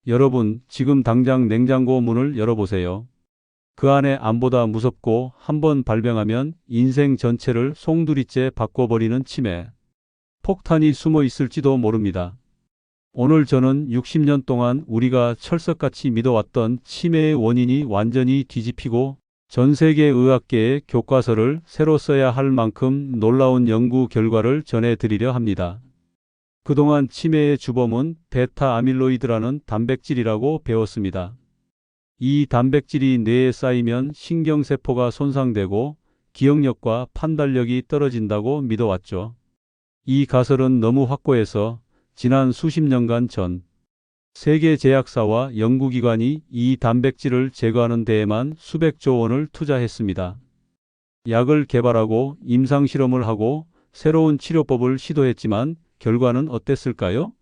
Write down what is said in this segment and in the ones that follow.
여러분, 지금 당장 냉장고 문을 열어보세요. 그 안에 암보다 무섭고 한번 발병하면 인생 전체를 송두리째 바꿔버리는 치매. 폭탄이 숨어 있을지도 모릅니다. 오늘 저는 60년 동안 우리가 철석같이 믿어왔던 치매의 원인이 완전히 뒤집히고 전 세계 의학계의 교과서를 새로 써야 할 만큼 놀라운 연구 결과를 전해드리려 합니다. 그동안 치매의 주범은 베타 아밀로이드라는 단백질이라고 배웠습니다. 이 단백질이 뇌에 쌓이면 신경세포가 손상되고 기억력과 판단력이 떨어진다고 믿어왔죠. 이 가설은 너무 확고해서 지난 수십 년간 전 세계 제약사와 연구기관이 이 단백질을 제거하는 데에만 수백조 원을 투자했습니다. 약을 개발하고 임상실험을 하고 새로운 치료법을 시도했지만 결과는 어땠을까요?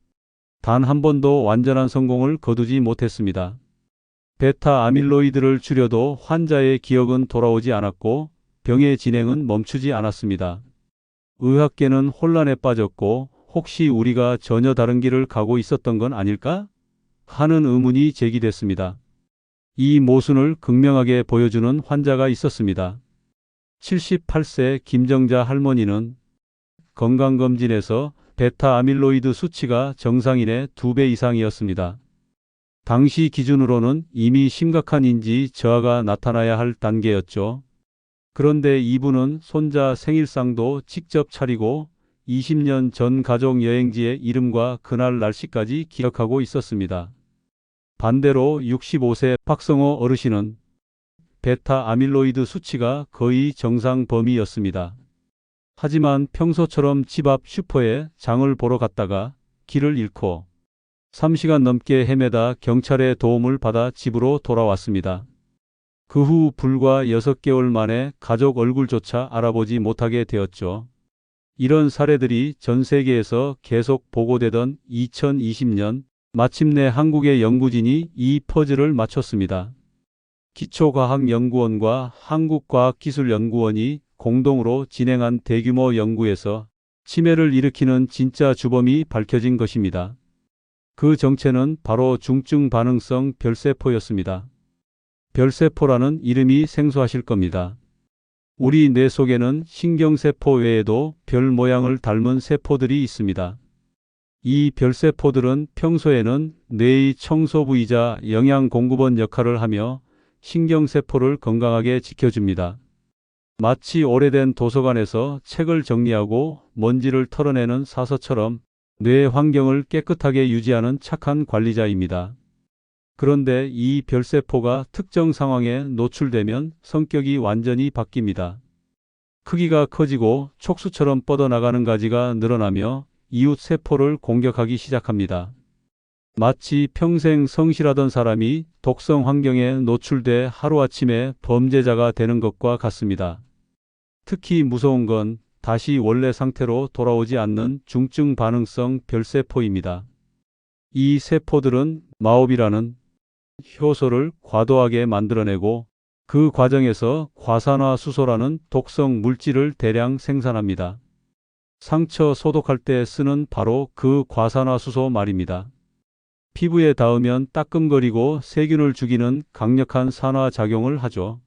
단 한 번도 완전한 성공을 거두지 못했습니다. 베타 아밀로이드를 줄여도 환자의 기억은 돌아오지 않았고 병의 진행은 멈추지 않았습니다. 의학계는 혼란에 빠졌고 혹시 우리가 전혀 다른 길을 가고 있었던 건 아닐까? 하는 의문이 제기됐습니다. 이 모순을 극명하게 보여주는 환자가 있었습니다. 78세 김정자 할머니는 건강검진에서 베타 아밀로이드 수치가 정상인의 2배 이상이었습니다. 당시 기준으로는 이미 심각한 인지 저하가 나타나야 할 단계였죠. 그런데 이분은 손자 생일상도 직접 차리고 20년 전 가족 여행지의 이름과 그날 날씨까지 기억하고 있었습니다. 반대로 65세 박성호 어르신은 베타 아밀로이드 수치가 거의 정상 범위였습니다. 하지만 평소처럼 집 앞 슈퍼에 장을 보러 갔다가 길을 잃고 3시간 넘게 헤매다 경찰의 도움을 받아 집으로 돌아왔습니다. 그 후 불과 6개월 만에 가족 얼굴조차 알아보지 못하게 되었죠. 이런 사례들이 전 세계에서 계속 보고되던 2020년 마침내 한국의 연구진이 이 퍼즐을 맞췄습니다. 기초과학연구원과 한국과학기술연구원이 공동으로 진행한 대규모 연구에서 치매를 일으키는 진짜 주범이 밝혀진 것입니다. 그 정체는 바로 중증 반응성 별세포였습니다. 별세포라는 이름이 생소하실 겁니다. 우리 뇌 속에는 신경세포 외에도 별 모양을 닮은 세포들이 있습니다. 이 별세포들은 평소에는 뇌의 청소부이자 영양 공급원 역할을 하며 신경세포를 건강하게 지켜줍니다. 마치 오래된 도서관에서 책을 정리하고 먼지를 털어내는 사서처럼 뇌 환경을 깨끗하게 유지하는 착한 관리자입니다. 그런데 이 별세포가 특정 상황에 노출되면 성격이 완전히 바뀝니다. 크기가 커지고 촉수처럼 뻗어나가는 가지가 늘어나며 이웃 세포를 공격하기 시작합니다. 마치 평생 성실하던 사람이 독성 환경에 노출돼 하루아침에 범죄자가 되는 것과 같습니다. 특히 무서운 건 다시 원래 상태로 돌아오지 않는 중증 반응성 별세포입니다. 이 세포들은 마오비라는 효소를 과도하게 만들어내고 그 과정에서 과산화수소라는 독성 물질을 대량 생산합니다. 상처 소독할 때 쓰는 바로 그 과산화수소 말입니다. 피부에 닿으면 따끔거리고 세균을 죽이는 강력한 산화작용을 하죠.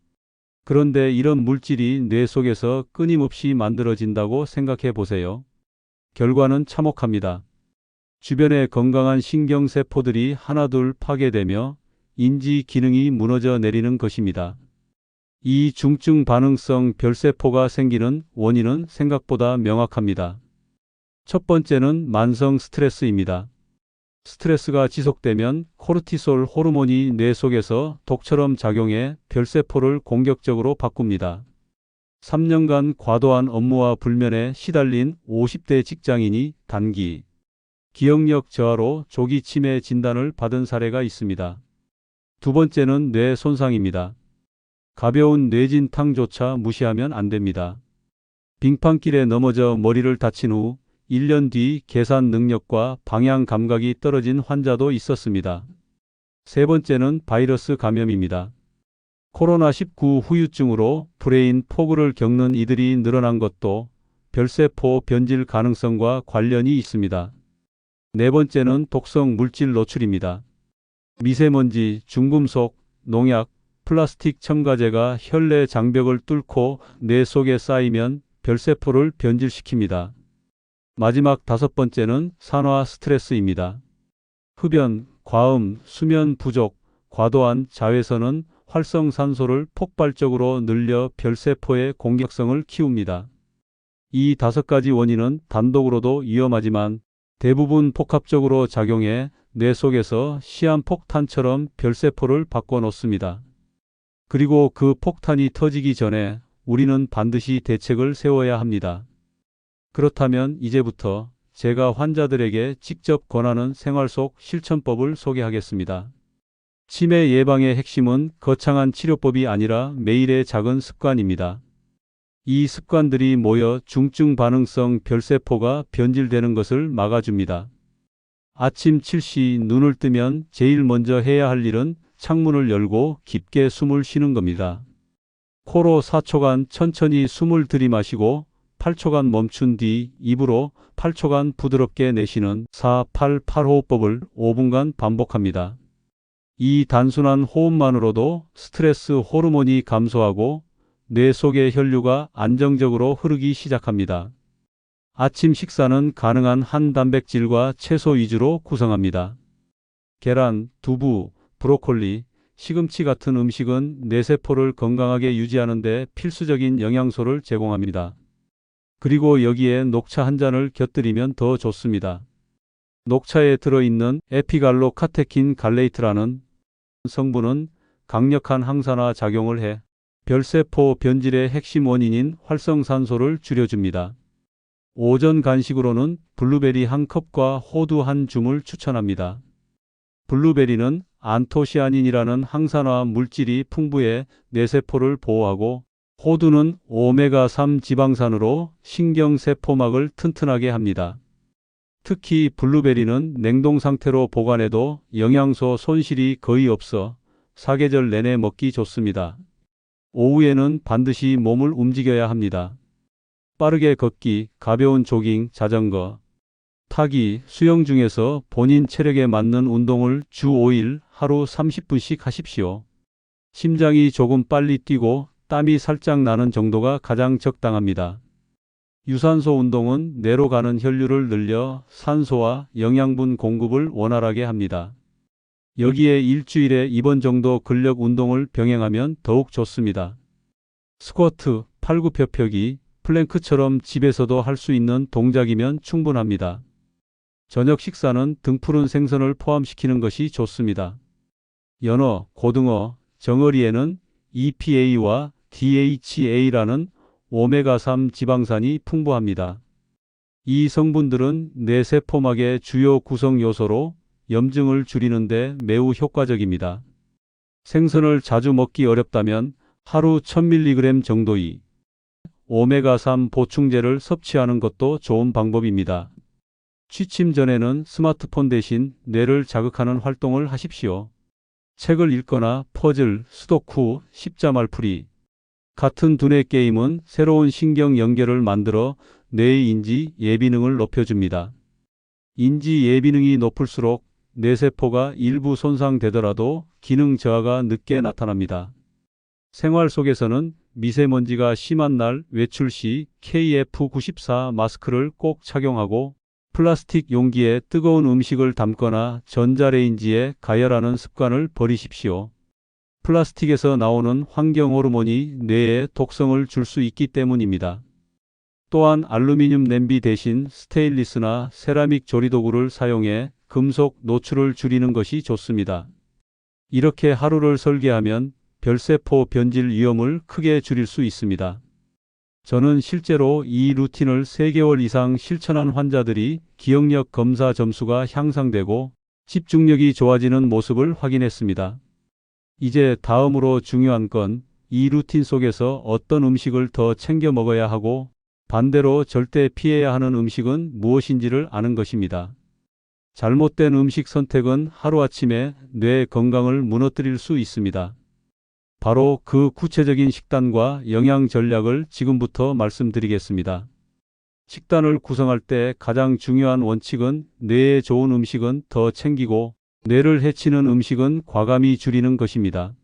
그런데 이런 물질이 뇌 속에서 끊임없이 만들어진다고 생각해 보세요. 결과는 참혹합니다. 주변의 건강한 신경세포들이 하나둘 파괴되며 인지 기능이 무너져 내리는 것입니다. 이 중증 반응성 별세포가 생기는 원인은 생각보다 명확합니다. 첫 번째는 만성 스트레스입니다. 스트레스가 지속되면 코르티솔 호르몬이 뇌 속에서 독처럼 작용해 별세포를 공격적으로 바꿉니다. 3년간 과도한 업무와 불면에 시달린 50대 직장인이 단기 기억력 저하로 조기 치매 진단을 받은 사례가 있습니다. 두 번째는 뇌 손상입니다. 가벼운 뇌진탕조차 무시하면 안 됩니다. 빙판길에 넘어져 머리를 다친 후 1년 뒤 계산 능력과 방향 감각이 떨어진 환자도 있었습니다. 세 번째는 바이러스 감염입니다. 코로나19 후유증으로 브레인 포그를 겪는 이들이 늘어난 것도 별세포 변질 가능성과 관련이 있습니다. 네 번째는 독성 물질 노출입니다. 미세먼지, 중금속, 농약, 플라스틱 첨가제가 혈내 장벽을 뚫고 뇌 속에 쌓이면 별세포를 변질시킵니다. 마지막 5번째는 산화 스트레스입니다. 흡연, 과음, 수면 부족, 과도한 자외선은 활성산소를 폭발적으로 늘려 별세포의 공격성을 키웁니다. 이 5가지 원인은 단독으로도 위험하지만 대부분 복합적으로 작용해 뇌 속에서 시한폭탄처럼 별세포를 바꿔놓습니다. 그리고 그 폭탄이 터지기 전에 우리는 반드시 대책을 세워야 합니다. 그렇다면 이제부터 제가 환자들에게 직접 권하는 생활 속 실천법을 소개하겠습니다. 치매 예방의 핵심은 거창한 치료법이 아니라 매일의 작은 습관입니다. 이 습관들이 모여 중증 반응성 별세포가 변질되는 것을 막아줍니다. 아침 7시 눈을 뜨면 제일 먼저 해야 할 일은 창문을 열고 깊게 숨을 쉬는 겁니다. 코로 4초간 천천히 숨을 들이마시고 8초간 멈춘 뒤 입으로 8초간 부드럽게 내쉬는 4-8-8호흡법을 5분간 반복합니다. 이 단순한 호흡만으로도 스트레스 호르몬이 감소하고 뇌 속의 혈류가 안정적으로 흐르기 시작합니다. 아침 식사는 가능한 한 단백질과 채소 위주로 구성합니다. 계란, 두부, 브로콜리, 시금치 같은 음식은 뇌세포를 건강하게 유지하는 데 필수적인 영양소를 제공합니다. 그리고 여기에 녹차 한 잔을 곁들이면 더 좋습니다. 녹차에 들어있는 에피갈로카테킨 갈레이트라는 성분은 강력한 항산화 작용을 해 별세포 변질의 핵심 원인인 활성산소를 줄여줍니다. 오전 간식으로는 블루베리 한 컵과 호두 한 줌을 추천합니다. 블루베리는 안토시아닌이라는 항산화 물질이 풍부해 뇌세포를 보호하고 호두는 오메가3 지방산으로 신경세포막을 튼튼하게 합니다. 특히 블루베리는 냉동 상태로 보관해도 영양소 손실이 거의 없어 사계절 내내 먹기 좋습니다. 오후에는 반드시 몸을 움직여야 합니다. 빠르게 걷기, 가벼운 조깅, 자전거, 타기, 수영 중에서 본인 체력에 맞는 운동을 주 5일 하루 30분씩 하십시오. 심장이 조금 빨리 뛰고 땀이 살짝 나는 정도가 가장 적당합니다. 유산소 운동은 뇌로 가는 혈류를 늘려 산소와 영양분 공급을 원활하게 합니다. 여기에 일주일에 2번 정도 근력 운동을 병행하면 더욱 좋습니다. 스쿼트, 팔굽혀펴기, 플랭크처럼 집에서도 할 수 있는 동작이면 충분합니다. 저녁 식사는 등푸른 생선을 포함시키는 것이 좋습니다. 연어, 고등어, 정어리에는 EPA와 DHA라는 오메가3 지방산이 풍부합니다. 이 성분들은 뇌세포막의 주요 구성 요소로 염증을 줄이는 데 매우 효과적입니다. 생선을 자주 먹기 어렵다면 하루 1000mg 정도의 오메가3 보충제를 섭취하는 것도 좋은 방법입니다. 취침 전에는 스마트폰 대신 뇌를 자극하는 활동을 하십시오. 책을 읽거나 퍼즐, 수도쿠, 십자말풀이 같은 두뇌 게임은 새로운 신경 연결을 만들어 뇌의 인지 예비능을 높여줍니다. 인지 예비능이 높을수록 뇌세포가 일부 손상되더라도 기능 저하가 늦게 나타납니다. 생활 속에서는 미세먼지가 심한 날 외출 시 KF94 마스크를 꼭 착용하고 플라스틱 용기에 뜨거운 음식을 담거나 전자레인지에 가열하는 습관을 버리십시오. 플라스틱에서 나오는 환경 호르몬이 뇌에 독성을 줄 수 있기 때문입니다. 또한 알루미늄 냄비 대신 스테인리스나 세라믹 조리도구를 사용해 금속 노출을 줄이는 것이 좋습니다. 이렇게 하루를 설계하면 별세포 변질 위험을 크게 줄일 수 있습니다. 저는 실제로 이 루틴을 3개월 이상 실천한 환자들이 기억력 검사 점수가 향상되고 집중력이 좋아지는 모습을 확인했습니다. 이제 다음으로 중요한 건 이 루틴 속에서 어떤 음식을 더 챙겨 먹어야 하고 반대로 절대 피해야 하는 음식은 무엇인지를 아는 것입니다. 잘못된 음식 선택은 하루아침에 뇌 건강을 무너뜨릴 수 있습니다. 바로 그 구체적인 식단과 영양 전략을 지금부터 말씀드리겠습니다. 식단을 구성할 때 가장 중요한 원칙은 뇌에 좋은 음식은 더 챙기고 뇌를 해치는 음식은 과감히 줄이는 것입니다.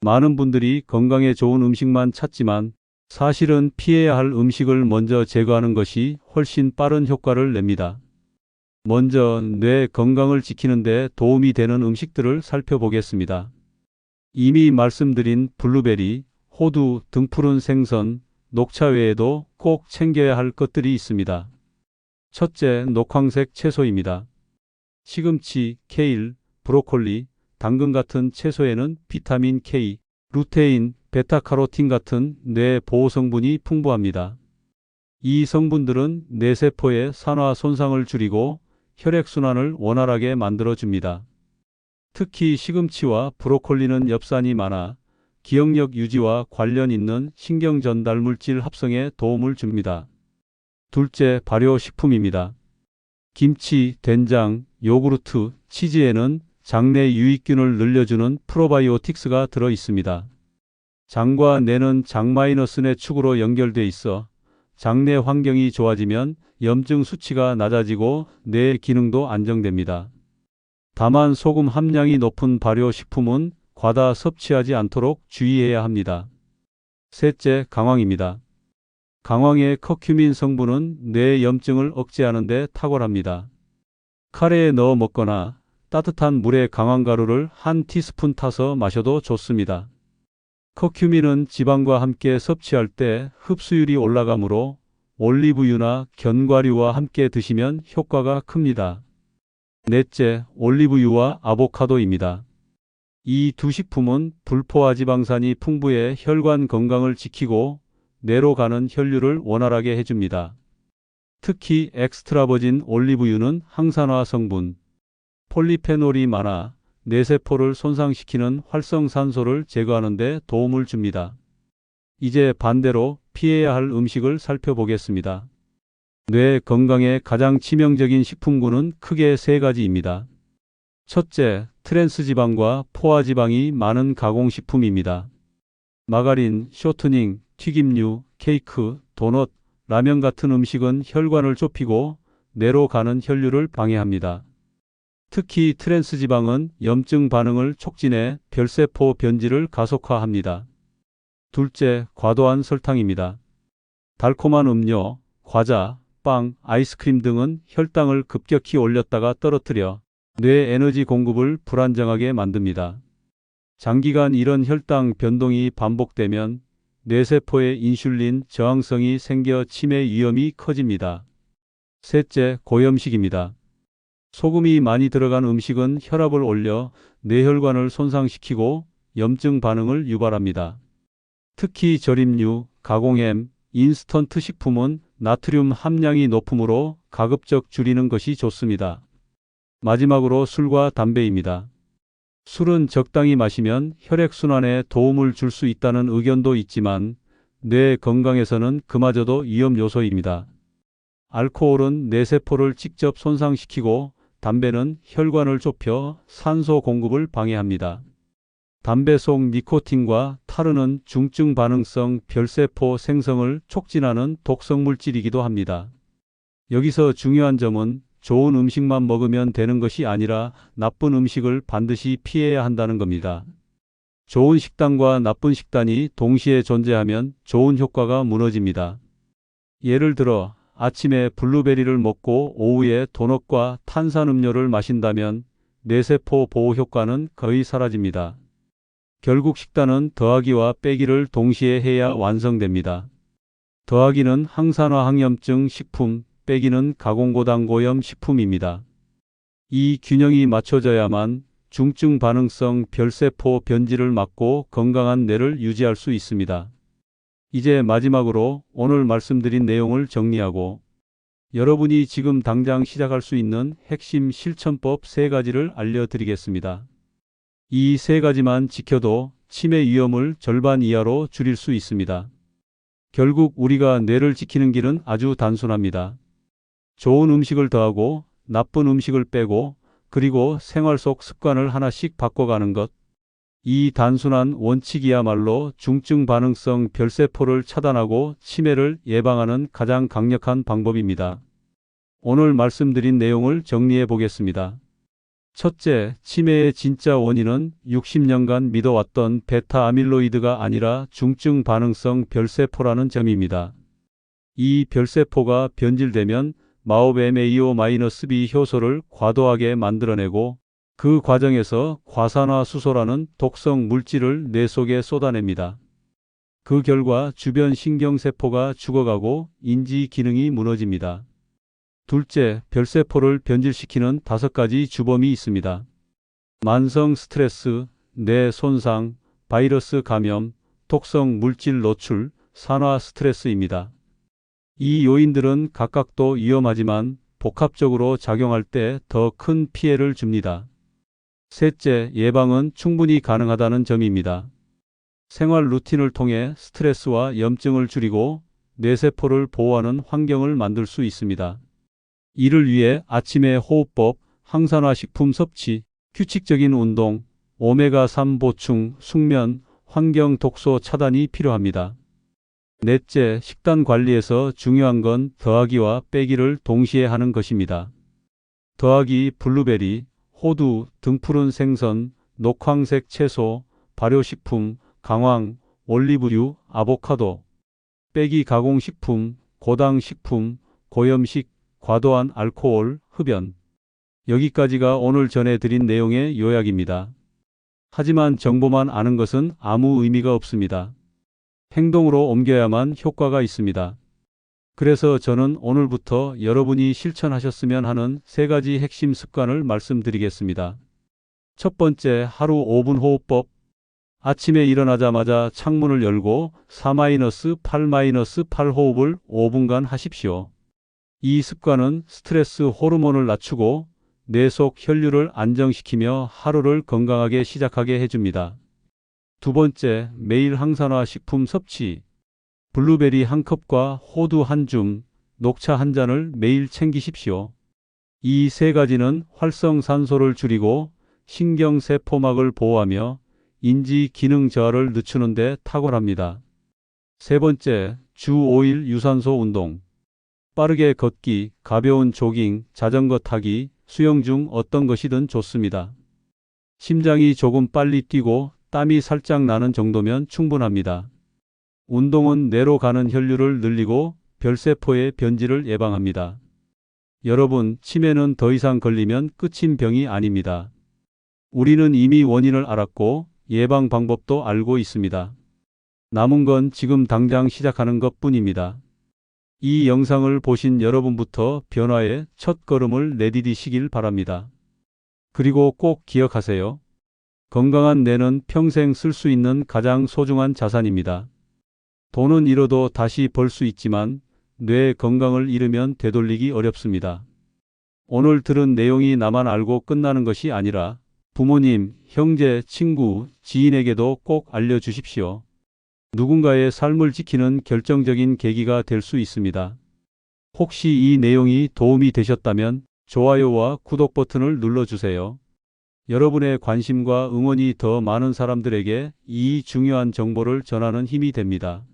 많은 분들이 건강에 좋은 음식만 찾지만 사실은 피해야 할 음식을 먼저 제거하는 것이 훨씬 빠른 효과를 냅니다. 먼저 뇌 건강을 지키는 데 도움이 되는 음식들을 살펴보겠습니다. 이미 말씀드린 블루베리, 호두, 등푸른 생선, 녹차 외에도 꼭 챙겨야 할 것들이 있습니다. 첫째, 녹황색 채소입니다. 시금치, 케일, 브로콜리, 당근 같은 채소에는 비타민 K, 루테인, 베타카로틴 같은 뇌 보호 성분이 풍부합니다. 이 성분들은 뇌세포의 산화 손상을 줄이고 혈액순환을 원활하게 만들어줍니다. 특히 시금치와 브로콜리는 엽산이 많아 기억력 유지와 관련 있는 신경 전달 물질 합성에 도움을 줍니다. 둘째, 발효식품입니다. 김치, 된장, 요구르트, 치즈에는 장내 유익균을 늘려주는 프로바이오틱스가 들어 있습니다. 장과 뇌는 장-뇌 축으로 연결돼 있어 장내 환경이 좋아지면 염증 수치가 낮아지고 뇌 기능도 안정됩니다. 다만 소금 함량이 높은 발효식품은 과다 섭취하지 않도록 주의해야 합니다. 셋째, 강황입니다. 강황의 커큐민 성분은 뇌 염증을 억제하는 데 탁월합니다. 카레에 넣어 먹거나 따뜻한 물에 강황가루를 한 티스푼 타서 마셔도 좋습니다. 커큐민은 지방과 함께 섭취할 때 흡수율이 올라가므로 올리브유나 견과류와 함께 드시면 효과가 큽니다. 넷째, 올리브유와 아보카도입니다. 이 두 식품은 불포화 지방산이 풍부해 혈관 건강을 지키고 뇌로 가는 혈류를 원활하게 해줍니다. 특히 엑스트라버진 올리브유는 항산화 성분, 폴리페놀이 많아 뇌세포를 손상시키는 활성산소를 제거하는 데 도움을 줍니다. 이제 반대로 피해야 할 음식을 살펴보겠습니다. 뇌 건강에 가장 치명적인 식품군은 크게 세 가지입니다. 첫째, 트랜스지방과 포화지방이 많은 가공식품입니다. 마가린, 쇼트닝, 튀김류, 케이크, 도넛, 라면 같은 음식은 혈관을 좁히고 뇌로 가는 혈류를 방해합니다. 특히 트랜스지방은 염증 반응을 촉진해 별세포 변질을 가속화합니다. 둘째, 과도한 설탕입니다. 달콤한 음료, 과자, 빵, 아이스크림 등은 혈당을 급격히 올렸다가 떨어뜨려 뇌 에너지 공급을 불안정하게 만듭니다. 장기간 이런 혈당 변동이 반복되면 뇌세포의 인슐린 저항성이 생겨 치매 위험이 커집니다. 셋째, 고염식입니다. 소금이 많이 들어간 음식은 혈압을 올려 뇌혈관을 손상시키고 염증 반응을 유발합니다. 특히 절임류, 가공햄, 인스턴트 식품은 나트륨 함량이 높으므로 가급적 줄이는 것이 좋습니다. 마지막으로 술과 담배입니다. 술은 적당히 마시면 혈액순환에 도움을 줄 수 있다는 의견도 있지만 뇌 건강에서는 그마저도 위험 요소입니다. 알코올은 뇌세포를 직접 손상시키고 담배는 혈관을 좁혀 산소 공급을 방해합니다. 담배 속 니코틴과 타르는 중증 반응성 별세포 생성을 촉진하는 독성물질이기도 합니다. 여기서 중요한 점은 좋은 음식만 먹으면 되는 것이 아니라 나쁜 음식을 반드시 피해야 한다는 겁니다. 좋은 식단과 나쁜 식단이 동시에 존재하면 좋은 효과가 무너집니다. 예를 들어 아침에 블루베리를 먹고 오후에 도넛과 탄산음료를 마신다면 뇌세포 보호 효과는 거의 사라집니다. 결국 식단은 더하기와 빼기를 동시에 해야 완성됩니다. 더하기는 항산화 항염증 식품, 빼기는 가공고당고염 식품입니다. 이 균형이 맞춰져야만 중증 반응성 별세포 변질을 막고 건강한 뇌를 유지할 수 있습니다. 이제 마지막으로 오늘 말씀드린 내용을 정리하고 여러분이 지금 당장 시작할 수 있는 핵심 실천법 3가지를 알려드리겠습니다. 이 3가지만 지켜도 치매 위험을 절반 이하로 줄일 수 있습니다. 결국 우리가 뇌를 지키는 길은 아주 단순합니다. 좋은 음식을 더하고 나쁜 음식을 빼고 그리고 생활 속 습관을 하나씩 바꿔가는 것. 이 단순한 원칙이야말로 중증 반응성 별세포를 차단하고 치매를 예방하는 가장 강력한 방법입니다. 오늘 말씀드린 내용을 정리해 보겠습니다. 첫째, 치매의 진짜 원인은 60년간 믿어왔던 베타 아밀로이드가 아니라 중증 반응성 별세포라는 점입니다. 이 별세포가 변질되면 마오베메이오-B 효소를 과도하게 만들어내고 그 과정에서 과산화수소라는 독성 물질을 뇌 속에 쏟아냅니다. 그 결과 주변 신경세포가 죽어가고 인지 기능이 무너집니다. 둘째, 별세포를 변질시키는 5가지 주범이 있습니다. 만성 스트레스, 뇌 손상, 바이러스 감염, 독성 물질 노출, 산화 스트레스입니다. 이 요인들은 각각도 위험하지만 복합적으로 작용할 때 더 큰 피해를 줍니다. 셋째, 예방은 충분히 가능하다는 점입니다. 생활 루틴을 통해 스트레스와 염증을 줄이고 뇌세포를 보호하는 환경을 만들 수 있습니다. 이를 위해 아침에 호흡법, 항산화 식품 섭취, 규칙적인 운동, 오메가3 보충, 숙면, 환경 독소 차단이 필요합니다. 넷째, 식단 관리에서 중요한 건 더하기와 빼기를 동시에 하는 것입니다. 더하기 블루베리, 호두, 등푸른 생선, 녹황색 채소, 발효식품, 강황, 올리브유, 아보카도. 빼기 가공식품, 고당식품, 고염식, 과도한 알코올, 흡연. 여기까지가 오늘 전해드린 내용의 요약입니다. 하지만 정보만 아는 것은 아무 의미가 없습니다. 행동으로 옮겨야만 효과가 있습니다. 그래서 저는 오늘부터 여러분이 실천하셨으면 하는 3가지 핵심 습관을 말씀드리겠습니다. 첫 번째, 하루 5분 호흡법. 아침에 일어나자마자 창문을 열고 4-8-8 호흡을 5분간 하십시오. 이 습관은 스트레스 호르몬을 낮추고 뇌 속 혈류를 안정시키며 하루를 건강하게 시작하게 해줍니다. 두 번째, 매일 항산화 식품 섭취. 블루베리 1컵과 호두 1줌, 녹차 1잔을 매일 챙기십시오. 이 3가지는 활성산소를 줄이고 신경세포막을 보호하며 인지 기능 저하를 늦추는 데 탁월합니다. 세 번째, 주 5일 유산소 운동. 빠르게 걷기, 가벼운 조깅, 자전거 타기, 수영 중 어떤 것이든 좋습니다. 심장이 조금 빨리 뛰고 땀이 살짝 나는 정도면 충분합니다. 운동은 뇌로 가는 혈류를 늘리고 별세포의 변질을 예방합니다. 여러분, 치매는 더 이상 걸리면 끝인 병이 아닙니다. 우리는 이미 원인을 알았고 예방 방법도 알고 있습니다. 남은 건 지금 당장 시작하는 것뿐입니다. 이 영상을 보신 여러분부터 변화의 첫 걸음을 내디디시길 바랍니다. 그리고 꼭 기억하세요. 건강한 뇌는 평생 쓸 수 있는 가장 소중한 자산입니다. 돈은 잃어도 다시 벌 수 있지만 뇌 건강을 잃으면 되돌리기 어렵습니다. 오늘 들은 내용이 나만 알고 끝나는 것이 아니라 부모님, 형제, 친구, 지인에게도 꼭 알려주십시오. 누군가의 삶을 지키는 결정적인 계기가 될 수 있습니다. 혹시 이 내용이 도움이 되셨다면 좋아요와 구독 버튼을 눌러주세요. 여러분의 관심과 응원이 더 많은 사람들에게 이 중요한 정보를 전하는 힘이 됩니다.